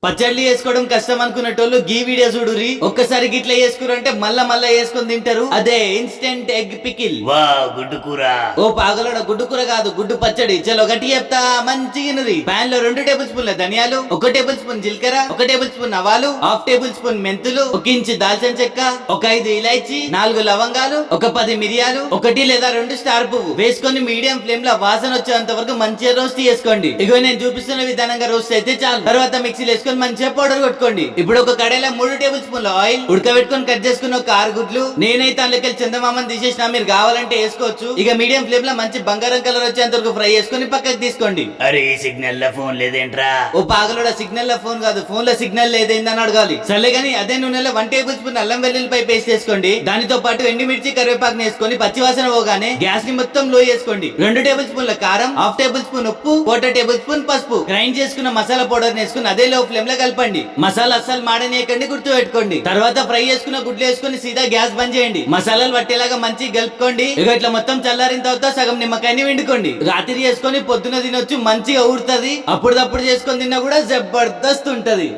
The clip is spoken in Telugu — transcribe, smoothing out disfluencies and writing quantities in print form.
పచ్చళ్ళు చేసుకోవడం కష్టం అనుకున్నటోళ్ళు గీ వీడియో చూడురి. ఒక్కసారి గిట్లా చేసుకురంటే మళ్ళా వేసుకొని తింటారు. అదే ఇన్స్టెంట్ ఎగ్ పికిల్. వా గుడ్డు కూర. ఓ పాగలోడ గుడ్డు కూర కాదు, గుడ్డు పచ్చడి. చలో గట్టి చెప్తా, మంచిగినరి. పాన్ లో 2 టేబుల్ స్పూన్ల ధనియాలు, 1 టేబుల్ స్పూన్ జీలకర్ర, 1 టేబుల్ స్పూన్ ఆవాలు, 1/2 టేబుల్ స్పూన్ మెంతులు, 1 ఇంచు దాల్చిన చెక్క, 5 ఇలాచి, 4 లవంగాలు, 10 మిరియాలు, 1 లేదా 2 స్టార్ పువ్వు వేసుకొని మీడియం ఫ్లేమ్ లో వాసన వచ్చేంత వరకు మంచిగా రోస్ట్ చేసుకోండి. ఇగో నేను చూపిస్తున్న విధానంగా రోస్ట్ అయితే చాలు. తర్వాత మిక్సీలో వేసుకొని మంచిగా పౌడర్ కొట్టుకోండి. ఇప్పుడు ఒక కడాయిలో 3 టేబుల్ స్పూన్ల ఆయిల్, ఉడకబెట్టుకొని కట్ చేసుకున్న 6 గుడ్లు. నేనైతే అందులోకి చందమామని తీసేసిన, మీరు కావాలంటే వేసుకోవచ్చు. ఇక మీడియం ఫ్లేమ్ లో మంచి బంగారం కలర్ వచ్చేంత వరకు ఫ్రై చేసుకుని పక్కకి తీసుకోండి. అరే సిగ్నల్ లో ఫోన్ లేదేంట్రా? ఓ పాగలోడ సిగ్నల్ లో ఫోన్ కాదు, ఫోన్ లో సిగ్నల్ లేదేందని అడగాలి. సర్లే గానీ అదే నూనెలో 1 టేబుల్ స్పూన్ అల్లం వెల్లుల్లిపాయ పేస్ట్ వేసుకోండి. దానితో పాటు ఎండుమిర్చి కరివేపాకు వేసుకొని పచ్చివాసన పోగానే గ్యాస్ ని మొత్తం లో చేసుకోండి. 2 టేబుల్ స్పూన్ల కారం, 1/2 టేబుల్ స్పూన్ ఉప్పు, 1/4 టేబుల్ స్పూన్ పసుపు, గ్రైండ్ చేసుకున్న మసాలా పౌడర్ వేసుకుని అదే లో ఫ్లేమ్ లో కలపండి. మసాలా అస్సలు మాడనీయకండి, గుర్తు పెట్టుకోండి. తర్వాత ఫ్రై చేసుకున్న గుడ్లు వేసుకుని సీదా గ్యాస్ బంద్ చేయండి. మసాలాలు పట్టేలాగా మంచిగా కలుపుకోండి. ఇక ఇట్లా మొత్తం చల్లారిన తర్వాత సగం నిమ్మకాయని వండుకోండి. రాత్రి చేసుకొని పొద్దున తినొచ్చు, మంచిగా ఊరుతుంది. అప్పుడప్పుడు చేసుకొని తిన్నా కూడా జబర్దస్త్ ఉంటది.